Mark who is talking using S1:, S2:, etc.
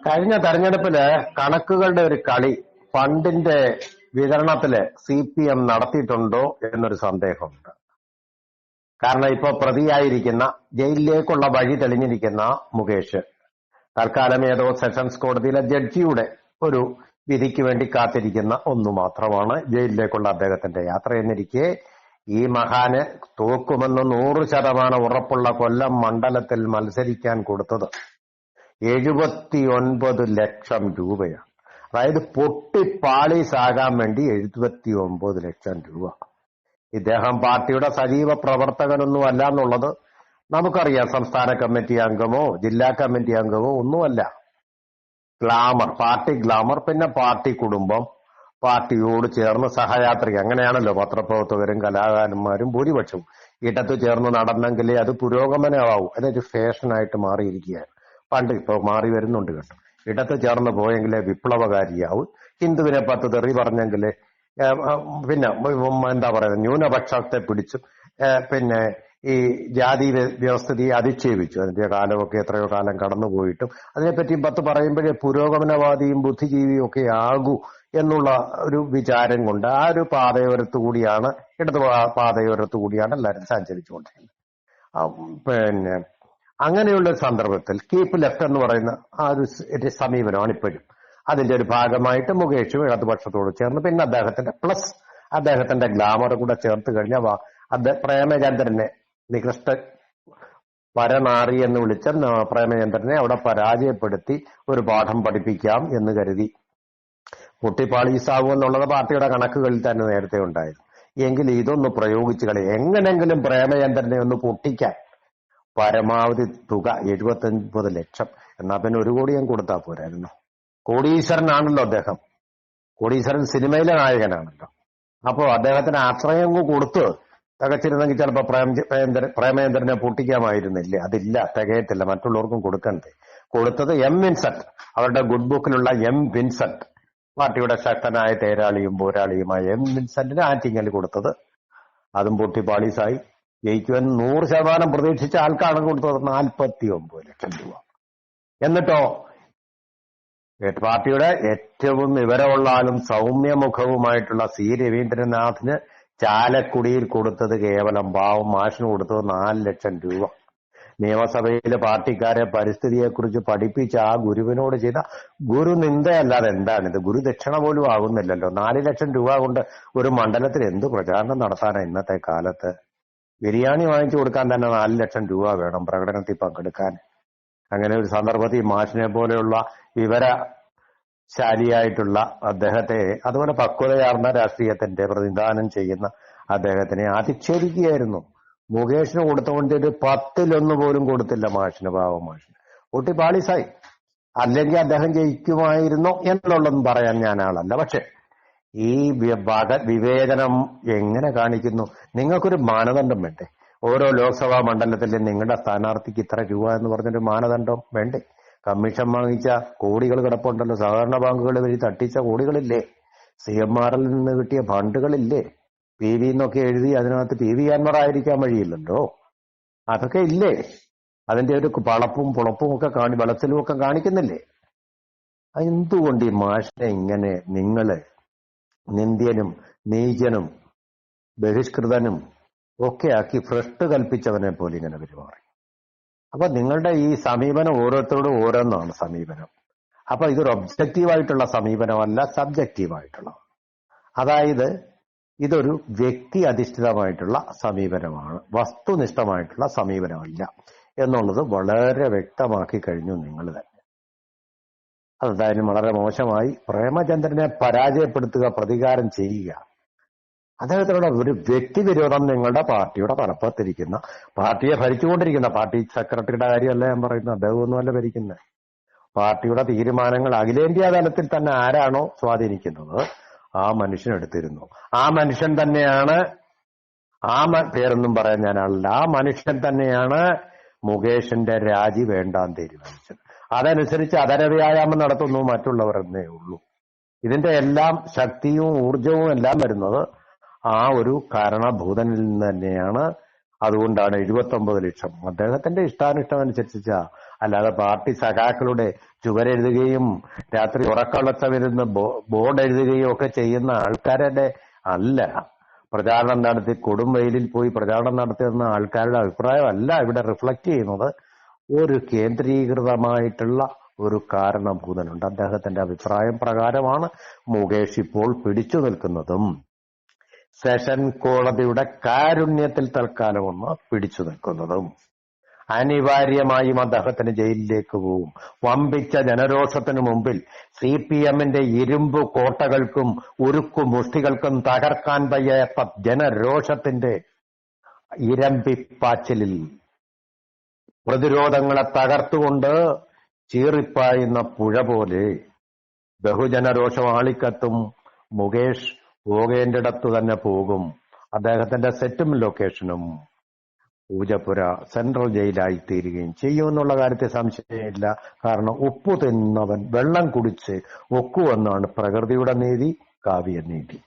S1: കഴിഞ്ഞ തെരഞ്ഞെടുപ്പില് കണക്കുകളുടെ ഒരു കളി ഫണ്ടിന്റെ വിതരണത്തില് CPM നടത്തിയിട്ടുണ്ടോ എന്നൊരു സന്ദേഹമുണ്ട്. കാരണം ഇപ്പൊ പ്രതിയായിരിക്കുന്ന ജയിലിലേക്കുള്ള വഴി തെളിഞ്ഞിരിക്കുന്ന മുകേഷ് തൽക്കാലം ഏതോ സെഷൻസ് കോടതിയിലെ ജഡ്ജിയുടെ ഒരു വിധിക്ക് വേണ്ടി കാത്തിരിക്കുന്ന ഒന്നു മാത്രമാണ് ജയിലിലേക്കുള്ള അദ്ദേഹത്തിന്റെ യാത്ര എന്നിരിക്കെ ഈ മഹാന് തോക്കുമെന്ന് 100% ഉറപ്പുള്ള കൊല്ലം മണ്ഡലത്തിൽ മത്സരിക്കാൻ കൊടുത്തത് 79 ലക്ഷം രൂപയാണ്. അതായത് പൊട്ടിപ്പാളീസാകാൻ വേണ്ടി 79 ലക്ഷം രൂപ. ഇദ്ദേഹം പാർട്ടിയുടെ സജീവ പ്രവർത്തകനൊന്നും അല്ല എന്നുള്ളത് നമുക്കറിയാം. സംസ്ഥാന കമ്മിറ്റി അംഗമോ ജില്ലാ കമ്മിറ്റി അംഗമോ ഒന്നുമല്ല. ഗ്ലാമർ, പാർട്ടി ഗ്ലാമർ, പിന്നെ പാർട്ടി കുടുംബം, പാർട്ടിയോട് ചേർന്ന് സഹയാത്രിക, അങ്ങനെയാണല്ലോ പത്രപ്രവർത്തകരും കലാകാരന്മാരും ഭൂരിപക്ഷവും. ഇടത്ത് ചേർന്ന് നടന്നെങ്കിലേ അത് പുരോഗമനമാവും. അതൊരു ഫാഷനായിട്ട് മാറിയിരിക്കുകയാണ്. പണ്ട് ഇപ്പൊ മാറി വരുന്നുണ്ട് കേട്ടോ. ഇടത്ത് ചേർന്ന് പോയെങ്കിലേ വിപ്ലവകാരിയാവും. ഹിന്ദുവിനെ 10 തെറി പറഞ്ഞെങ്കിലേ പിന്നെ എന്താ പറയുന്നത്, ന്യൂനപക്ഷത്തെ പിടിച്ചു പിന്നെ ഈ ജാതി വ്യവസ്ഥിതിയെ അധിക്ഷേപിച്ചു. അതിന്റെ കാലമൊക്കെ എത്രയോ കാലം കടന്നുപോയിട്ടും അതിനെപ്പറ്റി 10 പറയുമ്പോഴേ പുരോഗമനവാദിയും ബുദ്ധിജീവിയും ഒക്കെ ആകൂ എന്നുള്ള ഒരു വിചാരം കൊണ്ട് ആ ഒരു പാതയോരത്തു കൂടിയാണ്, ഇടത് പാതയോരത്തു കൂടിയാണ് എല്ലാവരും സഞ്ചരിച്ചുകൊണ്ടിരിക്കുന്നത്. പിന്നെ അങ്ങനെയുള്ള ഒരു സന്ദർഭത്തിൽ കീപ്പ് ലെഫ്റ്റ് എന്ന് പറയുന്ന ആ ഒരു സമീപനമാണ് ഇപ്പോഴും. അതിന്റെ ഒരു ഭാഗമായിട്ട് മുകേഷും ഇടതുപക്ഷത്തോട് ചേർന്ന് പിന്നെ അദ്ദേഹത്തിന്റെ ഗ്ലാമർ കൂടെ ചേർത്ത് കഴിഞ്ഞാൽ പ്രേമചന്ദ്രനെ, നികൃഷ്ട പരനാറി എന്ന് വിളിച്ച പ്രേമചന്ദ്രനെ അവിടെ പരാജയപ്പെടുത്തി ഒരു പാഠം പഠിപ്പിക്കാം എന്ന് കരുതി. പൊട്ടിപ്പാളീസാവും എന്നുള്ളത് പാർട്ടിയുടെ കണക്കുകളിൽ തന്നെ നേരത്തെ ഉണ്ടായിരുന്നു. എങ്കിൽ ഇതൊന്ന് പ്രയോഗിച്ചു കളി, എങ്ങനെങ്കിലും പ്രേമചന്ദ്രനെ ഒന്ന് പൊട്ടിക്കാൻ പരമാവധി തുക 79 ലക്ഷം. എന്നാ പിന്നെ 1 കോടി ഞാൻ കൊടുത്താൽ പോരായിരുന്നു. കോടീശ്വരനാണല്ലോ അദ്ദേഹം. കോടീശ്വരൻ സിനിമയിലെ നായകനാണല്ലോ. അപ്പോ അദ്ദേഹത്തിന് ആശ്രയം കൊടുത്ത് തികച്ചിരുന്നെങ്കിൽ ചിലപ്പോ പ്രേമചന്ദ്രനെ പൊട്ടിക്കാമായിരുന്നില്ലേ? അതില്ല, തികയത്തില്ല. മറ്റുള്ളവർക്കും കൊടുക്കണ്ടേ. കൊടുത്തത് M. വിൻസെന്റ്, അവരുടെ ഗുഡ് ബുക്കിലുള്ള M. വിൻസെന്റ്, പാർട്ടിയുടെ ശക്തനായ തേരാളിയും പോരാളിയുമായ M. വിൻസെന്റിന് ആറ്റിങ്ങൽ കൊടുത്തത്. അതും പൊട്ടിപ്പാളീസായി. ജയിക്കുമെന്ന് 100% പ്രതീക്ഷിച്ച ആൾക്കാണ് കൊടുത്തത് 49 ലക്ഷം രൂപ. എന്നിട്ടോ പാർട്ടിയുടെ ഏറ്റവും വിവരമുള്ള ആളും സൗമ്യമുഖവുമായിട്ടുള്ള C. രവീന്ദ്രനാഥിന് ചാലക്കുടിയിൽ കൊടുത്തത് കേവലം പാവം മാഷിന് കൊടുത്തത് 4 ലക്ഷം രൂപ. നിയമസഭയിലെ പാർട്ടിക്കാരെ പരിസ്ഥിതിയെക്കുറിച്ച് പഠിപ്പിച്ച ആ ഗുരുവിനോട് ചെയ്ത ഗുരുനിന്ദയല്ലാതെ എന്താണിത്? ഗുരുദക്ഷിണ പോലും ആകുന്നില്ലല്ലോ. 4 ലക്ഷം രൂപ കൊണ്ട് ഒരു മണ്ഡലത്തിൽ എന്ത് പ്രചാരണം നടത്താനാ ഇന്നത്തെ കാലത്ത്? ബിരിയാണി വാങ്ങിച്ചു കൊടുക്കാൻ തന്നെ 4 ലക്ഷം രൂപ വേണം പ്രകടനത്തിൽ പങ്കെടുക്കാൻ. അങ്ങനെ ഒരു സന്ദർഭത്തിൽ മാഷിനെ പോലെയുള്ള വിവരശാലിയായിട്ടുള്ള അദ്ദേഹത്തെ, അതുപോലെ പക്വതയാർന്ന രാഷ്ട്രീയത്തിന്റെ പ്രതിനിധാനം ചെയ്യുന്ന അദ്ദേഹത്തിനെ അധിക്ഷേപിക്കുകയായിരുന്നു. മുകേഷിന് കൊടുത്തുകൊണ്ട് ഒരു 10-1 പോലും കൊടുത്തില്ല മാഷിന്, പാവം മാഷിന്. പൊട്ടിപ്പാളീസായി. അല്ലെങ്കിൽ അദ്ദേഹം ജയിക്കുമായിരുന്നോ എന്നുള്ളതും പറയാൻ ഞാൻ ആളല്ല. പക്ഷെ ഈ വിവേചനം എങ്ങനെ കാണിക്കുന്നു? നിങ്ങൾക്കൊരു മാനദണ്ഡം വേണ്ടേ? ഓരോ ലോക്സഭാ മണ്ഡലത്തിലും നിങ്ങളുടെ സ്ഥാനാർത്ഥിക്ക് ഇത്ര രൂപ എന്ന് പറഞ്ഞൊരു മാനദണ്ഡം വേണ്ടേ? കമ്മീഷൻ വാങ്ങിച്ച കോടികൾ കിടപ്പുണ്ടല്ലോ. സഹകരണ ബാങ്കുകൾ വഴി തട്ടിച്ച കോടികളില്ലേ? CMRൽ നിന്ന് കിട്ടിയ ഫണ്ടുകളില്ലേ? PV എന്നൊക്കെ എഴുതി അതിനകത്ത് PV അൻവർ ആയിരിക്കാൻ വഴിയില്ലല്ലോ. അതൊക്കെ ഇല്ലേ? അതിന്റെ ഒരു പളപ്പും പുളപ്പും ഒക്കെ വെളച്ചിലും ഒക്കെ കാണിക്കുന്നില്ലേ? എന്തുകൊണ്ട് ഈ മാഷിനെ ഇങ്ങനെ നിങ്ങള് നിന്ദ്യനും നീചനും ബഹിഷ്കൃതനും ഒക്കെ ആക്കി ഭ്രഷ്ട് കൽപ്പിച്ചവനെ പോലെ ഇങ്ങനെ പെരുമാറി? അപ്പൊ നിങ്ങളുടെ ഈ സമീപനം ഓരോരുത്തരോടും ഓരോന്നാണ് സമീപനം. അപ്പൊ ഇതൊരു ഒബ്ജക്റ്റീവായിട്ടുള്ള സമീപനമല്ല, സബ്ജക്റ്റീവായിട്ടുള്ള. അതായത് ഇതൊരു വ്യക്തി അധിഷ്ഠിതമായിട്ടുള്ള സമീപനമാണ്, വസ്തുനിഷ്ഠമായിട്ടുള്ള സമീപനമല്ല എന്നുള്ളത് വളരെ വ്യക്തമാക്കി കഴിഞ്ഞു നിങ്ങൾ തന്നെ. അതായാലും വളരെ മോശമായി. പ്രേമചന്ദ്രനെ പരാജയപ്പെടുത്തുക, പ്രതികാരം ചെയ്യുക, അദ്ദേഹത്തിനുള്ള ഒരു വ്യക്തിവിരോധം നിങ്ങളുടെ പാർട്ടിയുടെ തലപ്പത്തിരിക്കുന്ന, പാർട്ടിയെ ഭരിച്ചുകൊണ്ടിരിക്കുന്ന, പാർട്ടി സെക്രട്ടറിയുടെ കാര്യമല്ല ഞാൻ പറയുന്നത്, അദ്ദേഹമൊന്നുമല്ല ഭരിക്കുന്നത്. പാർട്ടിയുടെ തീരുമാനങ്ങൾ അഖിലേന്ത്യാ തലത്തിൽ തന്നെ ആരാണോ സ്വാധീനിക്കുന്നത് ആ മനുഷ്യൻ എടുത്തിരുന്നു. ആ മനുഷ്യൻ തന്നെയാണ്, പേരൊന്നും പറയാൻ ഞാനാളില്ല, ആ മനുഷ്യൻ തന്നെയാണ് മുകേഷിന്റെ രാജി വേണ്ടാൻ തീരുമാനിച്ചത്. അതനുസരിച്ച് അതരവ്യായാമം നടത്തുന്നു മറ്റുള്ളവർ എന്നേ ഉള്ളൂ. ഇതിന്റെ എല്ലാം ശക്തിയും ഊർജവും എല്ലാം വരുന്നത് ആ ഒരു കാരണഭൂതനിൽ നിന്ന് തന്നെയാണ്. അതുകൊണ്ടാണ് 79 ലക്ഷം അദ്ദേഹത്തിന്റെ ഇഷ്ടാനിഷ്ടം അനുസരിച്ച അല്ലാതെ പാർട്ടി സഖാക്കളുടെ ചുവരെഴുതുകയും രാത്രി ഉറക്കളച്ച വരുന്ന ബോർഡ് എഴുതുകയും ഒക്കെ ചെയ്യുന്ന ആൾക്കാരുടെ അല്ല. പ്രചാരണം നടത്തി കൊടും വെയിലിൽ പോയി പ്രചാരണം നടത്തുന്ന ആൾക്കാരുടെ അഭിപ്രായമല്ല ഇവിടെ റിഫ്ലക്ട് ചെയ്യുന്നത്. ഒരു കേന്ദ്രീകൃതമായിട്ടുള്ള ഒരു കാരണഭൂതനുണ്ട്. അദ്ദേഹത്തിന്റെ അഭിപ്രായം പ്രകാരമാണ് മുകേഷ് ഇപ്പോൾ പിടിച്ചു നിൽക്കുന്നതും സെഷൻ കോടതിയുടെ കാരുണ്യത്തിൽ തൽക്കാലം ഒന്ന് പിടിച്ചു നിൽക്കുന്നതും. അനിവാര്യമായും അദ്ദേഹത്തിന് ജയിലിലേക്ക് പോകും. വമ്പിച്ച ജനരോഷത്തിനു മുമ്പിൽ CPM-ന്റെ ഇരുമ്പു കോട്ടകൾക്കും ഉരുക്കു മുഷ്ടികൾക്കും തകർക്കാൻ വയ്യാത്ത ജനരോഷത്തിന്റെ ഇരമ്പിപ്പാച്ചിലിൽ പ്രതിരോധങ്ങളെ തകർത്തുകൊണ്ട് ചീറിപ്പായുന്ന പുഴ പോലെ ബഹുജനരോഷം ആളിക്കത്തും. മുകേഷ് പോകേണ്ടിടത്തു തന്നെ പോകും. അദ്ദേഹത്തിന്റെ സെറ്റും ലൊക്കേഷനും പൂജപ്പുര സെൻട്രൽ ജയിലായി തീരുകയും ചെയ്യുമെന്നുള്ള കാര്യത്തിൽ സംശയമില്ല. കാരണം ഉപ്പു തിന്നവൻ വെള്ളം കുടിച്ച് ഒക്കുവെന്നാണ് പ്രകൃതിയുടെ നീതി, കാവ്യ നീതി.